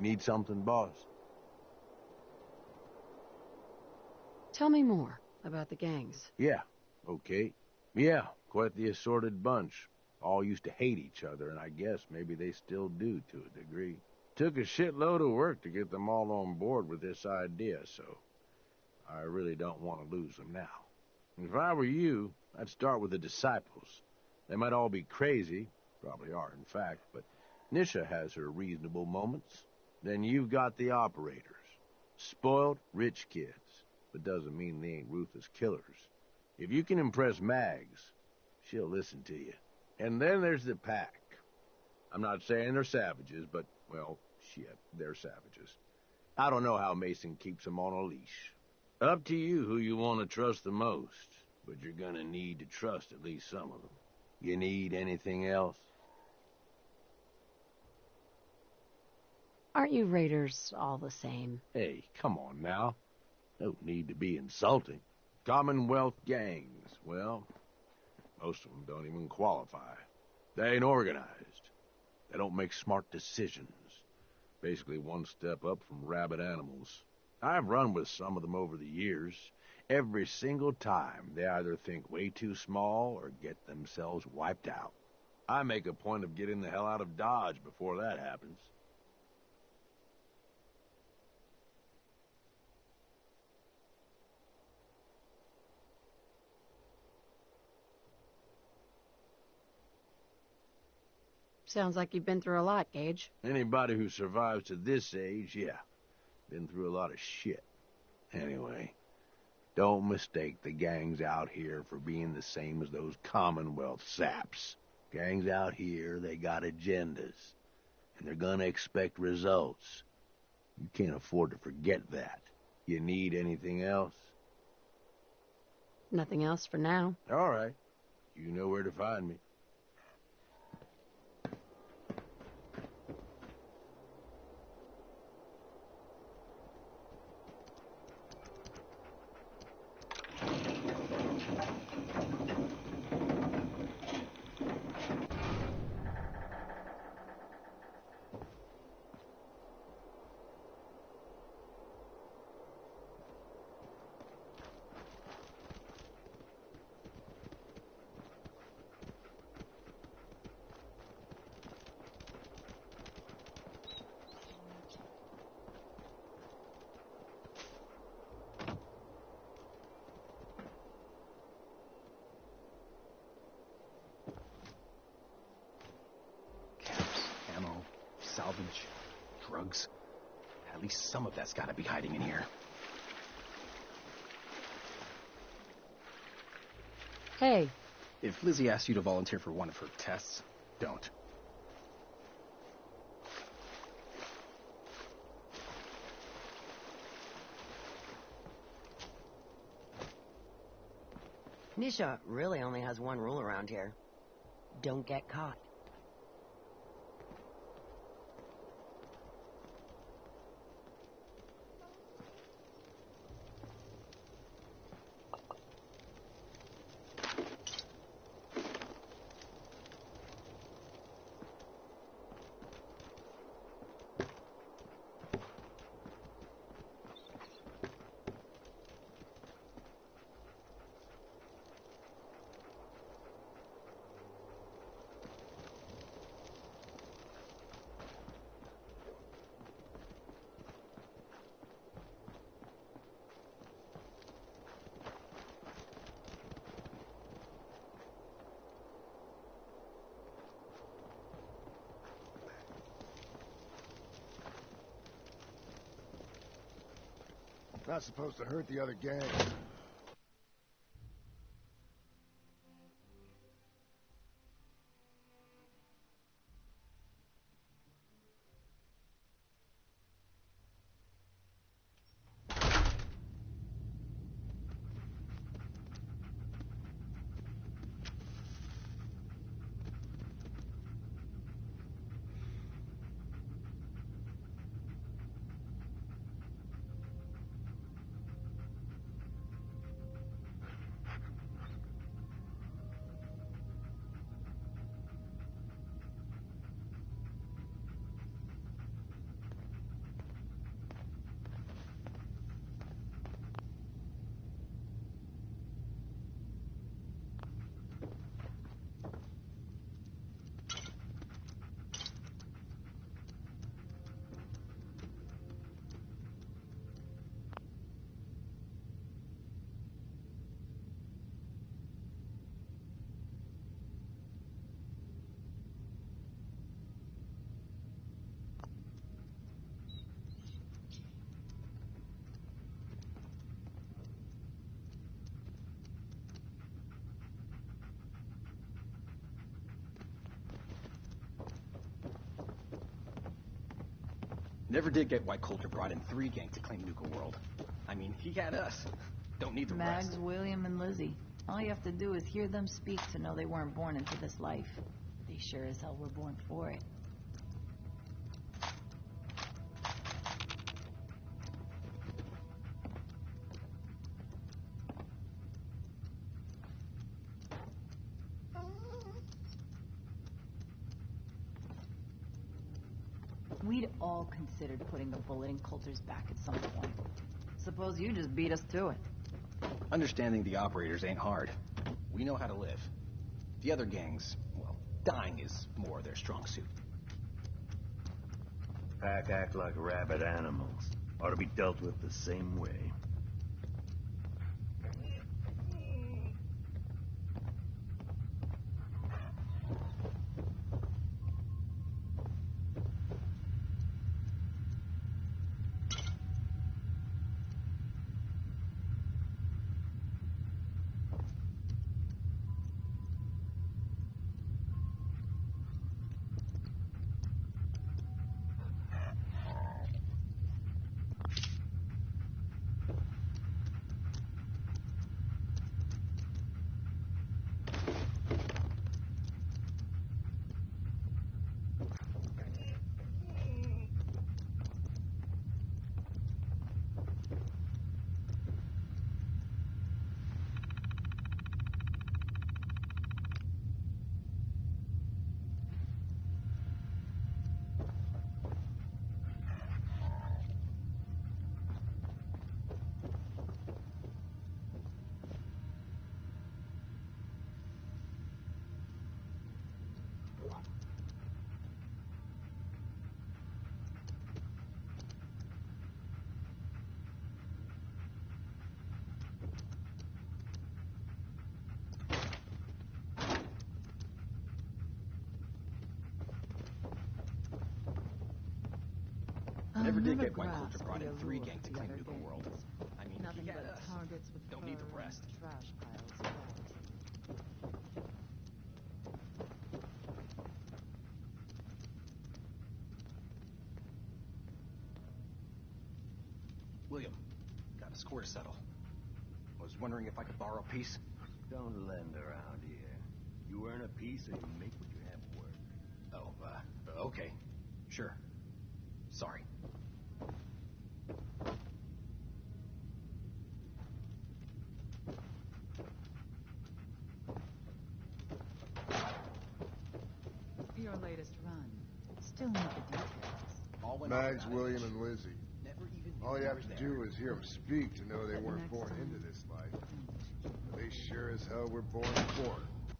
You need something, boss? Tell me more about the gangs. Yeah, okay. Yeah, quite the assorted bunch. All used to hate each other, and I guess maybe they still do to a degree. Took a shitload of work to get them all on board with this idea, so I really don't want to lose them now. If I were you, I'd start with the disciples. They might all be crazy, probably are in fact, but Nisha has her reasonable moments. Then you've got the operators. Spoiled, rich kids. But doesn't mean they ain't ruthless killers. If you can impress Mags, she'll listen to you. And then there's the pack. I'm not saying they're savages, but, well, shit, they're savages. I don't know how Mason keeps them on a leash. Up to you who you want to trust the most, but you're gonna need to trust at least some of them. You need anything else? Aren't you raiders all the same? Hey, come on now. No need to be insulting. Commonwealth gangs, well, most of them don't even qualify. They ain't organized. They don't make smart decisions. Basically one step up from rabid animals. I've run with some of them over the years. Every single time, they either think way too small or get themselves wiped out. I make a point of getting the hell out of Dodge before that happens. Sounds like you've been through a lot, Gage. Anybody who survives to this age, yeah, been through a lot of shit. Anyway, don't mistake the gangs out here for being the same as those Commonwealth saps. Gangs out here, they got agendas, and they're gonna expect results. You can't afford to forget that. You need anything else? Nothing else for now. All right. You know where to find me. Salvage, drugs. At least some of that's gotta be hiding in here. Hey. If Lizzie asks you to volunteer for one of her tests, don't. Nisha really only has one rule around here. Don't get caught. Not supposed to hurt the other gang. Never did get why Coulter brought in 3 gangs to claim Nuka World. I mean, he had us. Don't need the Mags, rest. William, and Lizzie. All you have to do is hear them speak to know they weren't born into this life. They sure as hell were born for it. We'd all considered putting a bullet in Coulter's back at some point. Suppose you just beat us to it. Understanding the operators ain't hard. We know how to live. The other gangs, well, dying is more their strong suit. Pack act like rabid animals. Ought to be dealt with the same way. Never did get why Coulter brought in 3 gangs to claim Nuka World. I mean, Nothing he had but us. targets with Don't need the fur and rest. trash piles left. William, got a score to settle. Was wondering if I could borrow a piece? Don't lend around here. You earn a piece and you make what you have work. Oh, okay. Sure. Sorry. Your latest run. Still need the details. All went Mags, off William, and Lizzie. Never even knew All you they have were to there. do is hear them speak to know they But weren't next born time- into this life. But they sure as hell were born for it.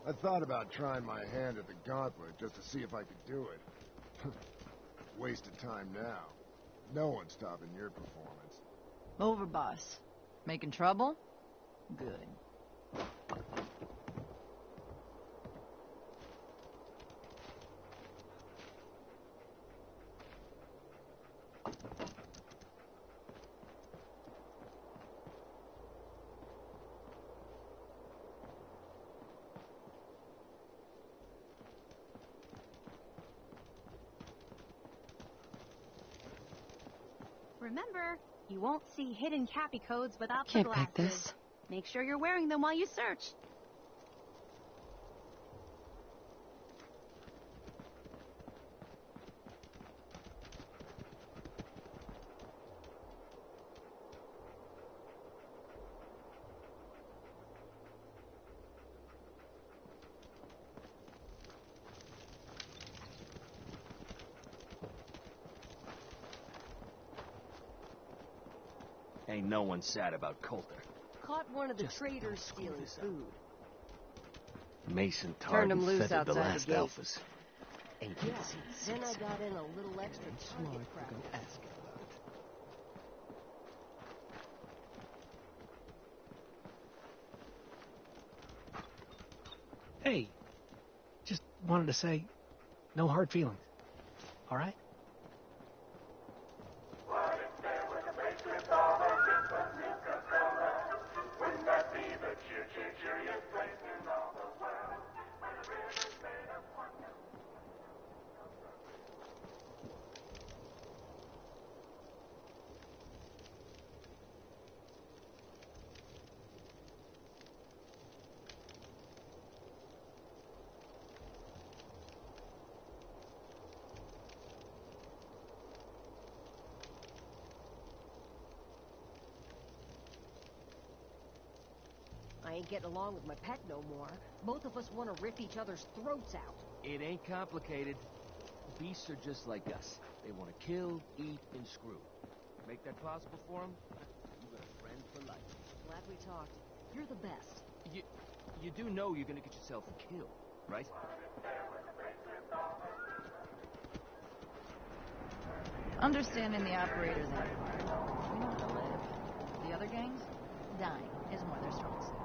I thought about trying my hand at the gauntlet just to see if I could do it. Wasted time now. No one's stopping your performance. Over, boss. Making trouble? Good. Remember, you won't see hidden Cappy codes without the Can't glasses. pack this. Make sure you're wearing them while you search. Ain't no one sad about Coulter. Caught one of the Just traders screw stealing this up. food. Mason Turned him Target loose feathered the outside the last gate. alphas. agencies. Then I got in a little extra target practice. Go ask him about it. Hey, just wanted to say, no hard feelings. All right? I ain't getting along with my pet no more. Both of us want to rip each other's throats out. It ain't complicated. Beasts are just like us. They want to kill, eat, and screw. Make that possible for them? You got a friend for life. Glad we talked. You're the best. You do know you're gonna get yourself killed, right? Understanding the operators ain't hard. We know how to live. The other gangs? Dying is more their strong suit.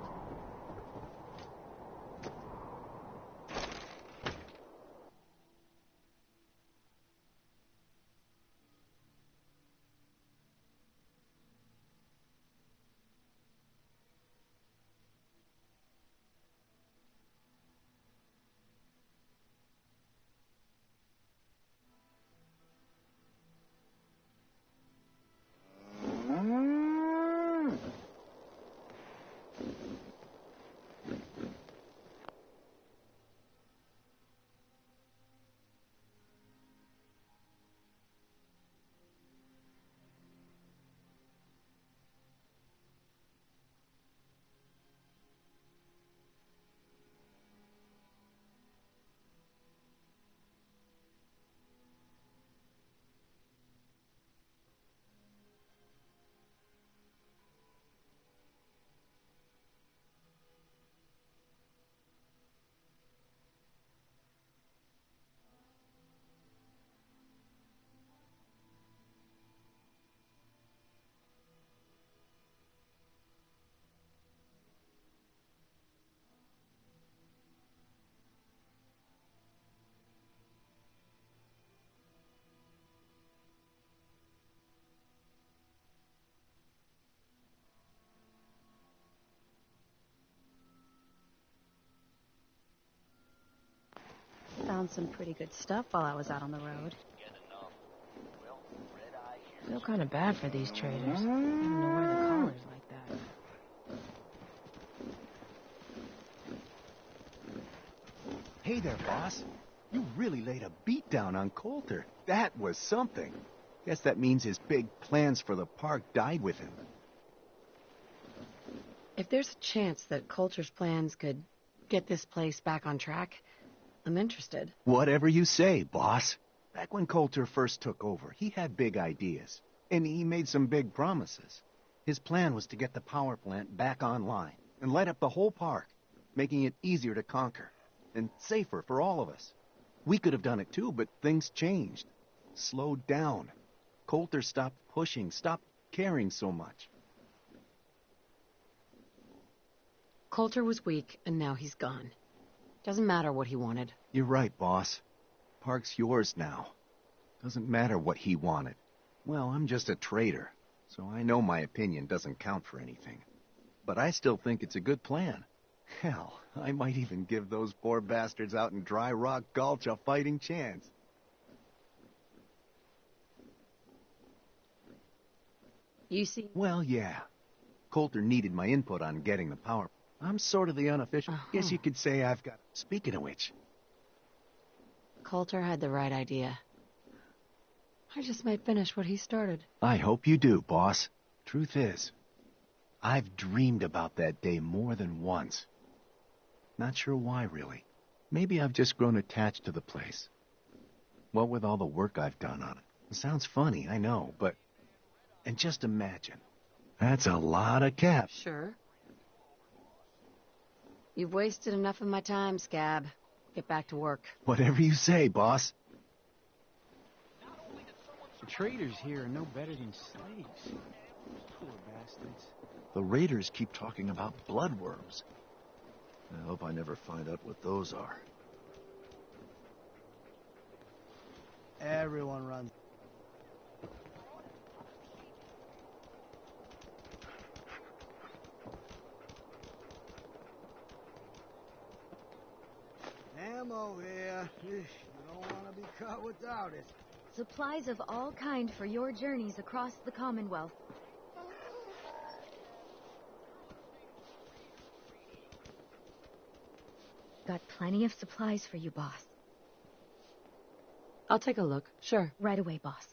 Found some pretty good stuff while I was out on the road. Feel kind of bad for these traders. They don't know where the collars like that. Hey there, boss. You really laid a beat down on Coulter. That was something. Guess that means his big plans for the park died with him. If there's a chance that Coulter's plans could get this place back on track, I'm interested. Whatever you say, boss. Back when Coulter first took over, he had big ideas. And he made some big promises. His plan was to get the power plant back online and light up the whole park, making it easier to conquer and safer for all of us. We could have done it too, but things changed. Slowed down. Coulter stopped pushing, stopped caring so much. Coulter was weak, and now he's gone. Doesn't matter what he wanted. You're right, boss. Park's yours now. Doesn't matter what he wanted. Well, I'm just a trader, so I know my opinion doesn't count for anything. But I still think it's a good plan. Hell, I might even give those poor bastards out in Dry Rock Gulch a fighting chance. You see? Well, yeah. Coulter needed my input on getting the power. I'm sort of the unofficial. Guess you could say I've got... Speaking of which... Coulter had the right idea. I just might finish what he started. I hope you do, boss. Truth is, I've dreamed about that day more than once. Not sure why, really. Maybe I've just grown attached to the place. What with all the work I've done on it. It sounds funny, I know, but... And just imagine. That's a lot of cash. Sure. You've wasted enough of my time, Scab. get back to work. Whatever you say, boss. The traders here are no better than slaves. Poor bastards. The raiders keep talking about bloodworms. I hope I never find out what those are. Everyone runs. Ammo here. You don't want to be caught without it. Supplies of all kind for your journeys across the Commonwealth. Got plenty of supplies for you, boss. I'll take a look. Sure. Right away, boss.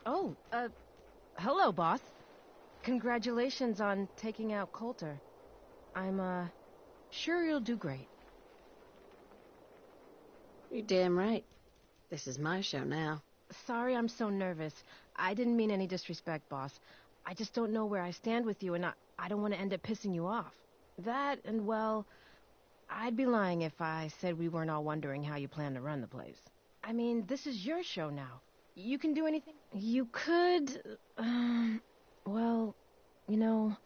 Oh, hello, boss. Congratulations on taking out Coulter. I'm, sure you'll do great. You're damn right. This is my show now. Sorry I'm so nervous. I didn't mean any disrespect, boss. I just don't know where I stand with you, and I don't want to end up pissing you off. That, and well, I'd be lying if I said we weren't all wondering how you plan to run the place. I mean, this is your show now. You can do anything? You could, well, you know,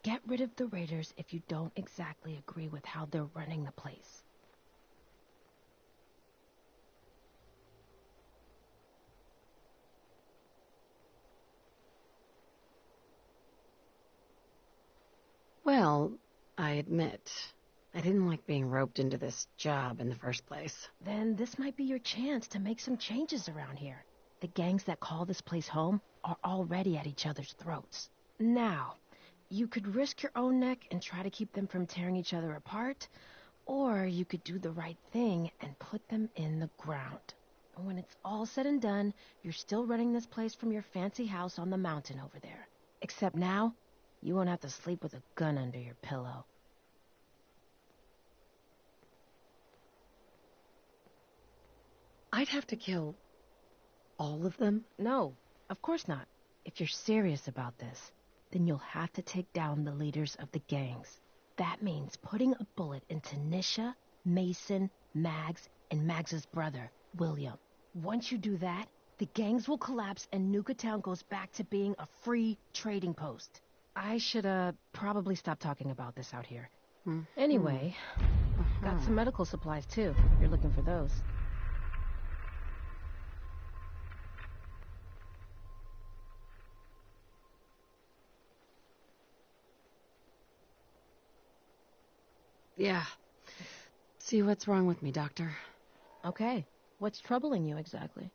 get rid of the Raiders if you don't exactly agree with how they're running the place. Well, I admit, I didn't like being roped into this job in the first place. Then this might be your chance to make some changes around here. The gangs that call this place home are already at each other's throats. Now, you could risk your own neck and try to keep them from tearing each other apart, or you could do the right thing and put them in the ground. And when it's all said and done, you're still running this place from your fancy house on the mountain over there. Except now, you won't have to sleep with a gun under your pillow. I'd have to kill all of them? No, of course not. If you're serious about this, then you'll have to take down the leaders of the gangs. That means putting a bullet into Nisha, Mason, Mags, and Mags's brother, William. Once you do that, the gangs will collapse and Nuka Town goes back to being a free trading post. I should, probably stop talking about this out here. Anyway, got some medical supplies, too. You're looking for those. Yeah. See what's wrong with me, Doctor. Okay. What's troubling you exactly?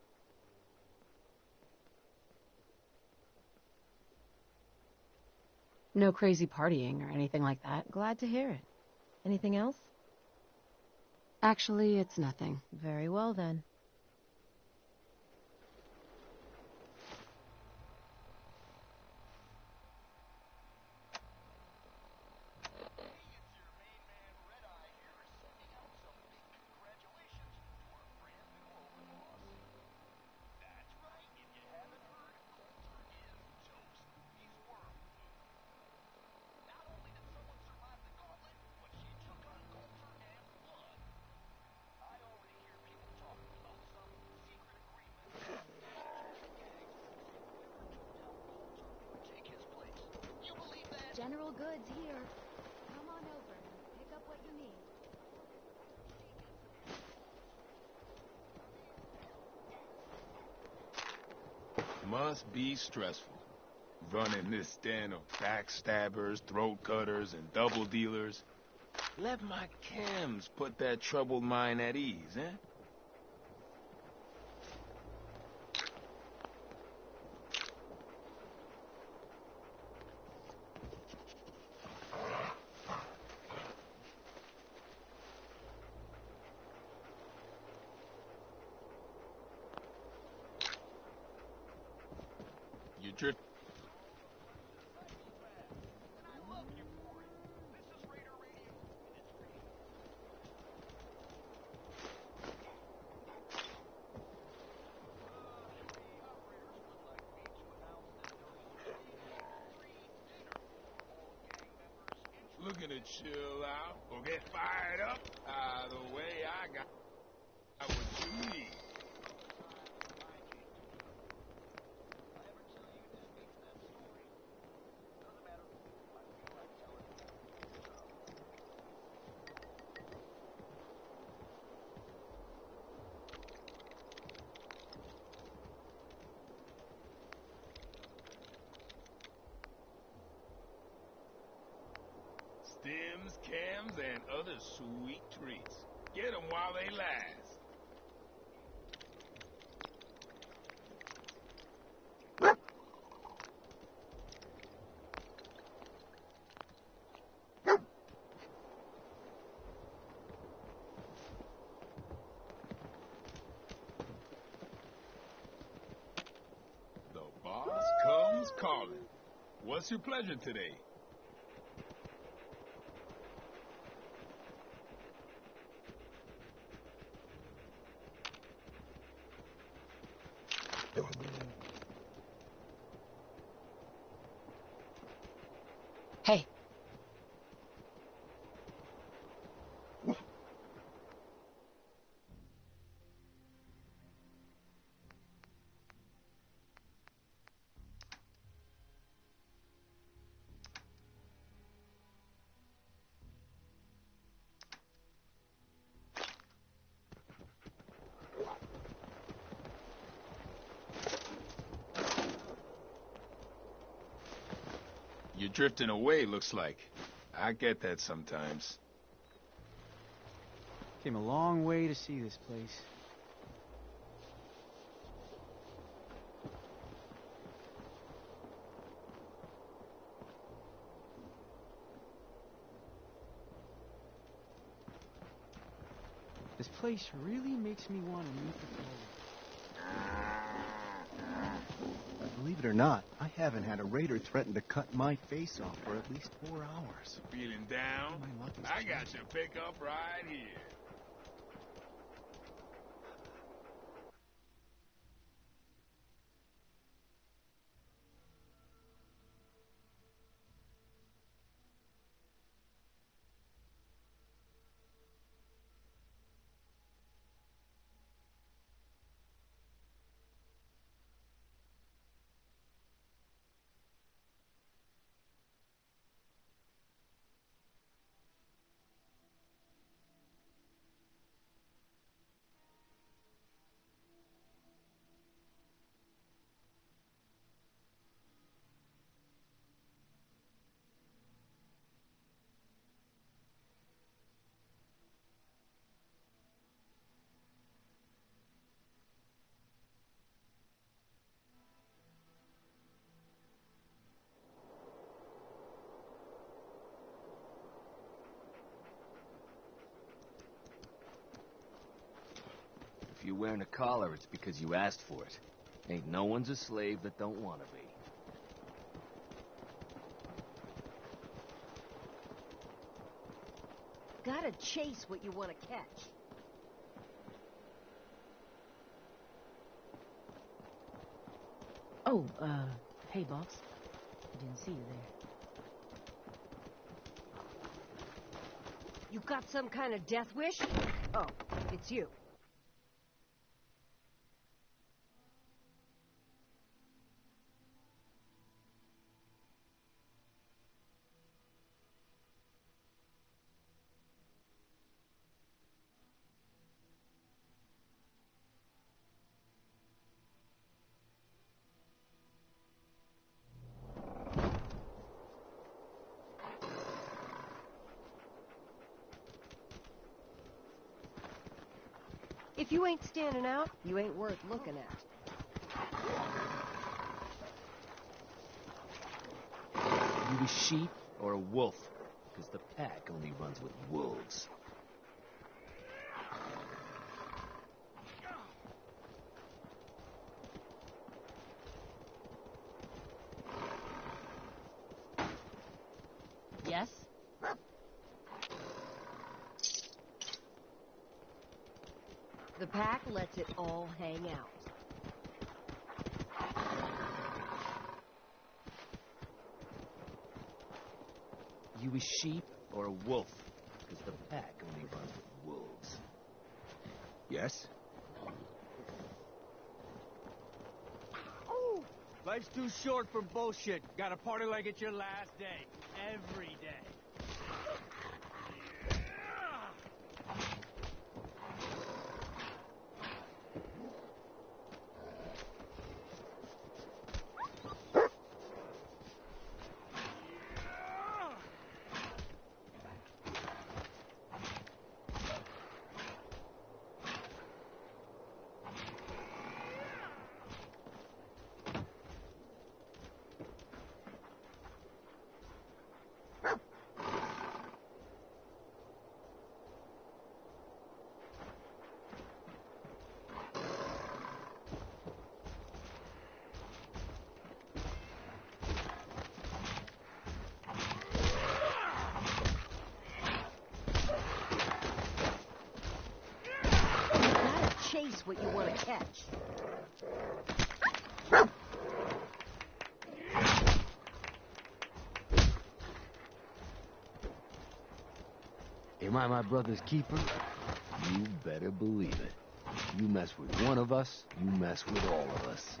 No crazy partying or anything like that. Glad to hear it. Anything else? Actually, it's nothing. Very well, then. General goods here. Come on over and pick up what you need. Must be stressful. Running this den of backstabbers, throat cutters, and double dealers. Let my chems put that troubled mind at ease, eh? You drift. Looking to chill out or get fired up? Either way, I got what you need. Stems, cams, and other sweet treats. Get them while they last. The boss comes calling. What's your pleasure today? Hey. You're drifting away, looks like. I get that sometimes. Came a long way to see this place. This place really makes me want to meet the Polar. Believe it or not, I haven't had a raider threaten to cut my face off for at least 4 hours. Feeling down? I got your pickup right here. If you're wearing a collar, it's because you asked for it. Ain't no one's a slave that don't want to be. Gotta chase what you want to catch. Oh, hey, boss. I didn't see you there. You got some kind of death wish? Oh, it's you. If you ain't standing out, you ain't worth looking at. You a sheep or a wolf? Because the pack only runs with wolves. Yes? The pack lets it all hang out. You a sheep or a wolf? Because the pack only runs with wolves. Yes? Life's too short for bullshit. Gotta party like it's your last day. Every day. Chase what you want to catch. Am I my brother's keeper? You better believe it. You mess with one of us, you mess with all of us.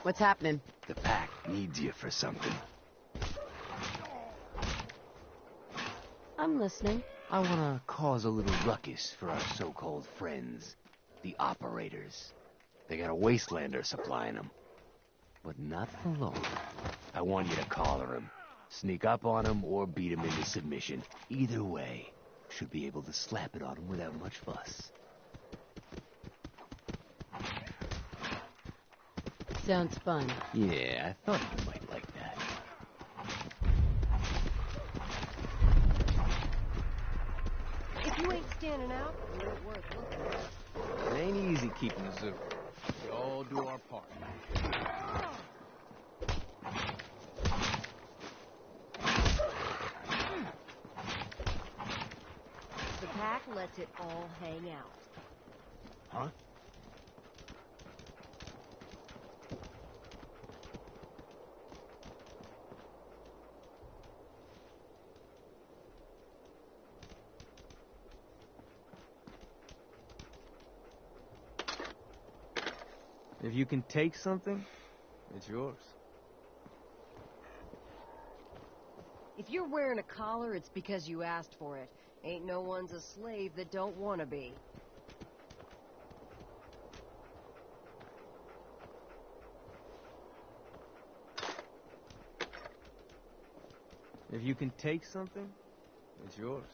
What's happening? The pack needs you for something. I'm listening. I want to cause a little ruckus for our so-called friends, the operators. They got a wastelander supplying them. But not for long. I want you to collar him, sneak up on him, or beat him into submission. Either way, should be able to slap it on him without much fuss. Sounds fun. Yeah, I thought you might like that. If you ain't standing out, you ain't worth looking at. It ain't easy keeping a zoo. We all do our part. The pack lets it all hang out. Huh? If you can take something, it's yours. If you're wearing a collar, it's because you asked for it. Ain't no one's a slave that don't want to be. If you can take something, it's yours.